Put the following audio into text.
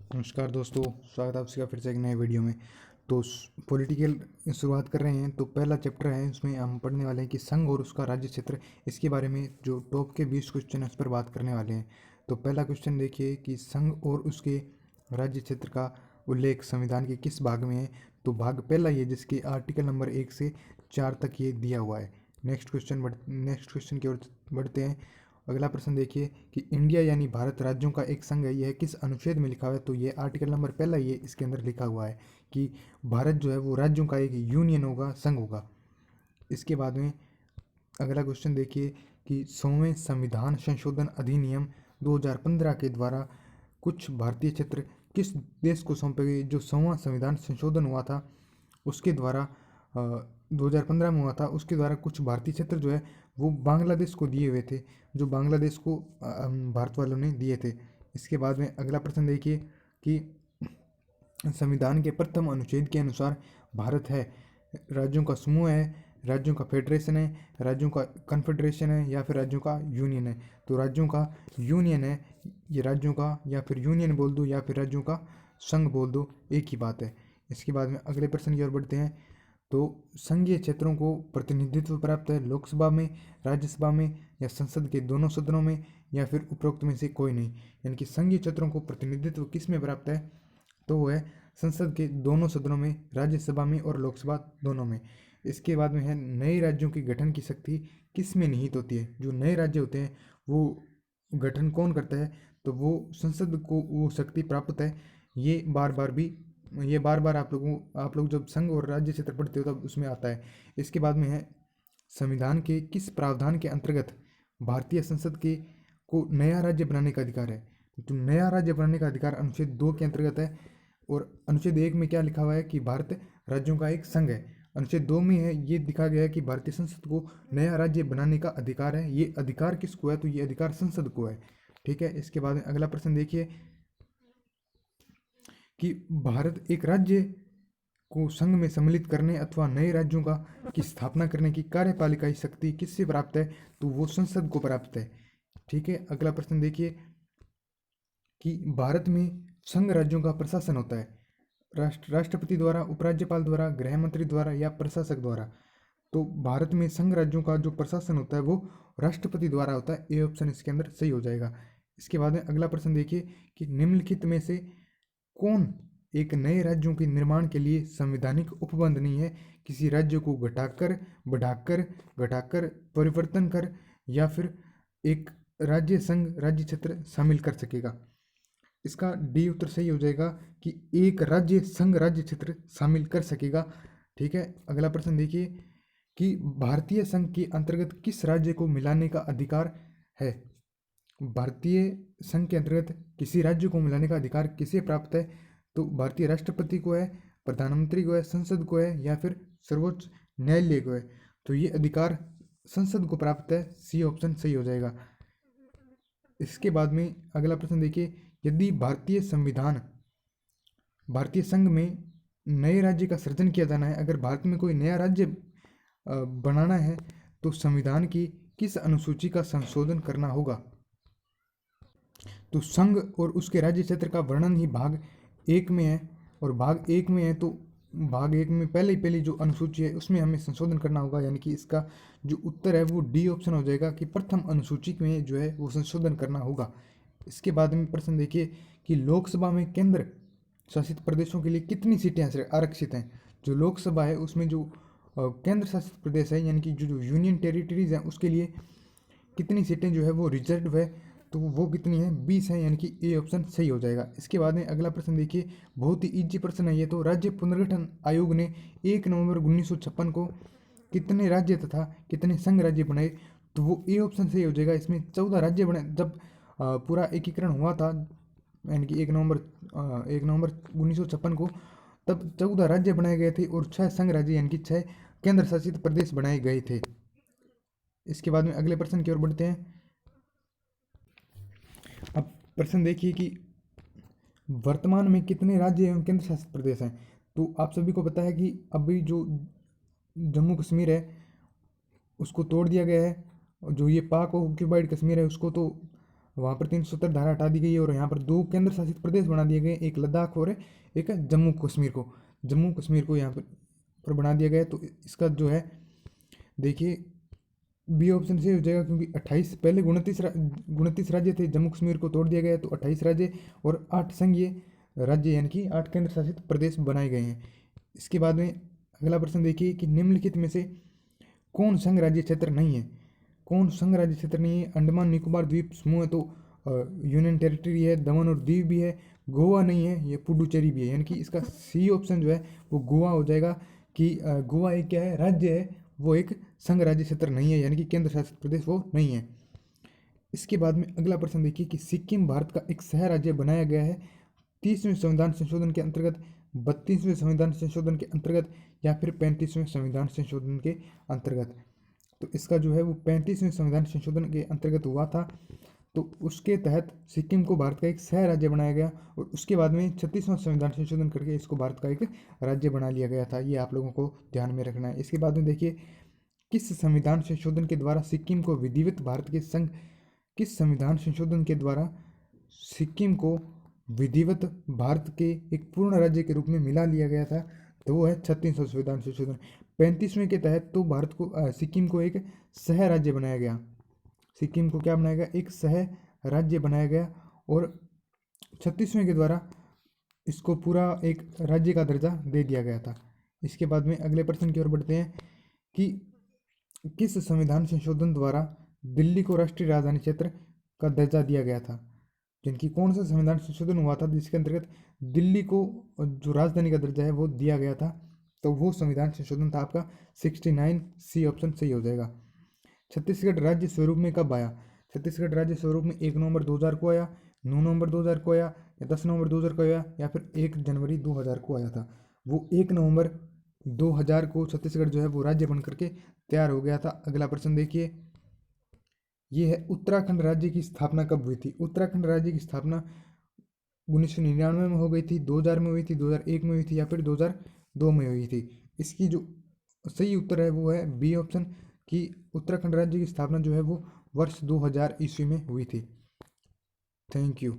नमस्कार दोस्तों, स्वागत है आप सबका फिर से एक नए वीडियो में। तो पॉलिटिकल शुरुआत कर रहे हैं। तो पहला चैप्टर है, उसमें हम पढ़ने वाले हैं कि संघ और उसका राज्य क्षेत्र। इसके बारे में जो टॉप के 20 क्वेश्चन है उस पर बात करने वाले हैं। तो पहला क्वेश्चन देखिए कि संघ और उसके राज्य क्षेत्र का उल्लेख संविधान के किस भाग में है। तो भाग पहला ये, जिसके आर्टिकल नंबर 1 से 4 तक ये दिया हुआ है। नेक्स्ट क्वेश्चन की ओर बढ़ते हैं। अगला प्रश्न देखिए कि इंडिया यानी भारत राज्यों का एक संघ है, यह किस अनुच्छेद में लिखा हुआ है। तो ये आर्टिकल नंबर पहला ये इसके अंदर लिखा हुआ है कि भारत जो है वो राज्यों का एक यूनियन होगा, संघ होगा। इसके बाद में अगला क्वेश्चन देखिए कि 100वें संविधान संशोधन अधिनियम 2015 के द्वारा कुछ भारतीय क्षेत्र किस देश को सौंपे गए। जो 100वां संविधान संशोधन हुआ था उसके द्वारा 2015 में हुआ था, उसके द्वारा कुछ भारतीय क्षेत्र जो है वो बांग्लादेश को दिए हुए थे, जो बांग्लादेश को भारत वालों ने दिए थे। इसके बाद में अगला प्रश्न देखिए कि संविधान के प्रथम अनुच्छेद के अनुसार भारत है राज्यों का समूह है, राज्यों का फेडरेशन है, राज्यों का कन्फेडरेशन है, या फिर राज्यों का यूनियन है। तो राज्यों का यूनियन है, ये राज्यों का या फिर यूनियन बोल दो या फिर राज्यों का संघ बोल दो, एक ही बात है। इसके बाद में अगले प्रश्न की ओर बढ़ते हैं। तो संघीय क्षेत्रों को प्रतिनिधित्व प्राप्त है लोकसभा में, राज्यसभा में या संसद के दोनों सदनों में, या फिर उपरोक्त में से कोई नहीं। यानी कि संघीय क्षेत्रों को प्रतिनिधित्व किस में प्राप्त है, तो वो है संसद के दोनों सदनों में, राज्यसभा में और लोकसभा दोनों में। इसके बाद में है नए राज्यों की गठन की शक्ति किस में निहित होती है। जो नए राज्य होते हैं वो गठन कौन करता है, तो वो संसद को वो शक्ति प्राप्त है। ये बार बार आप लोग जब संघ और राज्य क्षेत्र पढ़ते हो तब उसमें आता है। इसके बाद में है संविधान के किस प्रावधान के अंतर्गत भारतीय संसद के को नया राज्य बनाने का अधिकार है। तो नया राज्य बनाने का अधिकार अनुच्छेद 2 के अंतर्गत है। और अनुच्छेद 1 में क्या लिखा हुआ है कि भारत राज्यों का एक संघ है। अनुच्छेद 2 में है ये दिखा गया है कि भारतीय संसद को नया राज्य बनाने का अधिकार है। ये अधिकार किसको है, तो ये अधिकार संसद को है। ठीक है। इसके बाद में अगला प्रश्न देखिए कि भारत एक राज्य को संघ में सम्मिलित करने अथवा नए राज्यों का की स्थापना करने की कार्यपालिका शक्ति किससे प्राप्त है, तो वो संसद को प्राप्त है। ठीक है। अगला प्रश्न देखिए कि भारत में संघ राज्यों का प्रशासन होता है राष्ट्रपति द्वारा, उपराज्यपाल द्वारा, गृह मंत्री द्वारा या प्रशासक द्वारा। तो भारत में संघ राज्यों का जो प्रशासन होता है वो राष्ट्रपति द्वारा होता है। ए ऑप्शन इसके अंदर सही हो जाएगा। इसके बाद में अगला प्रश्न देखिए कि निम्नलिखित में से कौन एक नए राज्यों के निर्माण के लिए संवैधानिक उपबंध नहीं है। किसी राज्य को घटाकर, बढ़ाकर, घटाकर, परिवर्तन कर या फिर एक राज्य संघ राज्य क्षेत्र शामिल कर सकेगा। इसका डी उत्तर सही हो जाएगा कि एक राज्य संघ राज्य क्षेत्र शामिल कर सकेगा। ठीक है। अगला प्रश्न देखिए कि भारतीय संघ के अंतर्गत किस राज्य को मिलाने का अधिकार है। भारतीय संघ के अंतर्गत किसी राज्य को मिलाने का अधिकार किसे प्राप्त है, तो भारतीय राष्ट्रपति को है, प्रधानमंत्री को है, संसद को है या फिर सर्वोच्च न्यायालय को है। तो ये अधिकार संसद को प्राप्त है। सी ऑप्शन सही हो जाएगा। इसके बाद में अगला प्रश्न देखिए, यदि भारतीय संघ में नए राज्य का सृजन किया जाना है, अगर भारत में कोई नया राज्य बनाना है तो संविधान की किस अनुसूची का संशोधन करना होगा। तो संघ और उसके राज्य क्षेत्र का वर्णन ही भाग 1 में है, और भाग 1 में है तो भाग 1 में पहली जो अनुसूची है उसमें हमें संशोधन करना होगा। यानी कि इसका जो उत्तर है वो डी ऑप्शन हो जाएगा कि प्रथम अनुसूची में जो है वो संशोधन करना होगा। इसके बाद में प्रश्न देखिए कि लोकसभा में केंद्र शासित प्रदेशों के लिए कितनी सीटें आरक्षित हैं। जो लोकसभा है उसमें जो केंद्र शासित प्रदेश है यानी कि जो यूनियन टेरिटरीज हैं उसके लिए कितनी सीटें जो है वो रिजर्व है, तो वो कितनी है, 20 है। यानी कि ए ऑप्शन सही हो जाएगा। इसके बाद में अगला प्रश्न देखिए, बहुत ही इजी प्रश्न है ये। तो राज्य पुनर्गठन आयोग ने 1 नवंबर 1956 को कितने राज्य तथा कितने संघ राज्य बनाए, तो वो ए ऑप्शन सही हो जाएगा। इसमें 14 राज्य बने। जब पूरा एकीकरण हुआ था यानी कि 1 नवंबर 1956 को, तब 14 राज्य बनाए गए थे और 6 संघ राज्य यानी कि 6 केंद्र शासित प्रदेश बनाए गए थे। इसके बाद में अगले प्रश्न की ओर बढ़ते हैं। अब प्रश्न देखिए कि वर्तमान में कितने राज्य एवं केंद्र शासित प्रदेश हैं। तो आप सभी को पता है कि अभी जो जम्मू कश्मीर है उसको तोड़ दिया गया है, और जो ये पाक ऑक्यूपाइड कश्मीर है उसको तो वहाँ पर 370 धारा हटा दी गई है और यहाँ पर 2 केंद्र शासित प्रदेश बना दिए गए, एक लद्दाख और एक जम्मू कश्मीर को यहाँ पर बना दिया गया है। तो इसका जो है देखिए बी ऑप्शन से हो जाएगा, क्योंकि 28 पहले 29 राज्य थे, जम्मू कश्मीर को तोड़ दिया गया तो 28 राज्य और 8 संघीय राज्य यानी कि 8 केंद्र शासित प्रदेश बनाए गए हैं। इसके बाद में अगला प्रश्न देखिए कि निम्नलिखित में से कौन संघ राज्य क्षेत्र नहीं है। कौन संघ राज्य क्षेत्र नहीं है? अंडमान निकोबार द्वीप समूह है तो यूनियन टेरिटरी है, दमन और दीव भी है, गोवा नहीं है, ये पुडुचेरी भी है, यानी कि इसका सी ऑप्शन जो है वो गोवा हो जाएगा कि गोवा एक क्या है, राज्य है, वो एक संघ राज्य क्षेत्र नहीं है, यानी कि केंद्र शासित प्रदेश वो नहीं है। इसके बाद में अगला प्रश्न देखिए कि सिक्किम भारत का एक सह राज्य बनाया गया है 30वें संविधान संशोधन के अंतर्गत, 32वें संविधान संशोधन के अंतर्गत या फिर 35वें संविधान संशोधन के अंतर्गत। तो इसका जो है वो 35वें संविधान संशोधन के अंतर्गत हुआ था, तो उसके तहत सिक्किम को भारत का एक सह राज्य बनाया गया और उसके बाद में 36वां संविधान संशोधन करके इसको भारत का एक राज्य बना लिया गया था। ये आप लोगों को ध्यान में रखना है। इसके बाद में देखिए किस संविधान संशोधन के द्वारा सिक्किम को विधिवत भारत के संघ, किस संविधान संशोधन के द्वारा सिक्किम को विधिवत भारत के एक पूर्ण राज्य के रूप में मिला लिया गया था, तो वो है 36वां संविधान संशोधन। 35वें के तहत तो भारत को सिक्किम को एक सह राज्य बनाया गया, सिक्किम को क्या बनाया गया, एक सह राज्य बनाया गया और 36वें के द्वारा इसको पूरा एक राज्य का दर्जा दे दिया गया था। इसके बाद में अगले प्रश्न की ओर बढ़ते हैं कि किस संविधान संशोधन द्वारा दिल्ली को राष्ट्रीय राजधानी क्षेत्र का दर्जा दिया गया था, जिनकी कौन सा संविधान संशोधन हुआ था जिसके अंतर्गत दिल्ली को जो राजधानी का दर्जा है वो दिया गया था, तो वो संविधान संशोधन था आपका 69, सी ऑप्शन सही हो जाएगा। छत्तीसगढ़ राज्य स्वरूप में कब आया? छत्तीसगढ़ राज्य स्वरूप में 1 नवंबर 2000 को आया, 9 नवंबर 2000 को आया या 10 नवंबर 2000 को आया या फिर 1 जनवरी 2000 को आया था। वो 1 नवंबर 2000 को छत्तीसगढ़ जो है वो राज्य बन करके तैयार हो गया था। अगला प्रश्न देखिए, ये है उत्तराखंड राज्य की स्थापना कब हुई थी? उत्तराखंड राज्य की स्थापना 1999 में हो गई थी, 2000 में हुई थी, 2001 में हुई थी या फिर 2002 में हुई थी। इसकी जो सही उत्तर है वो है बी ऑप्शन कि उत्तराखंड राज्य की स्थापना जो है वो वर्ष 2000 ईस्वी में हुई थी। Thank you.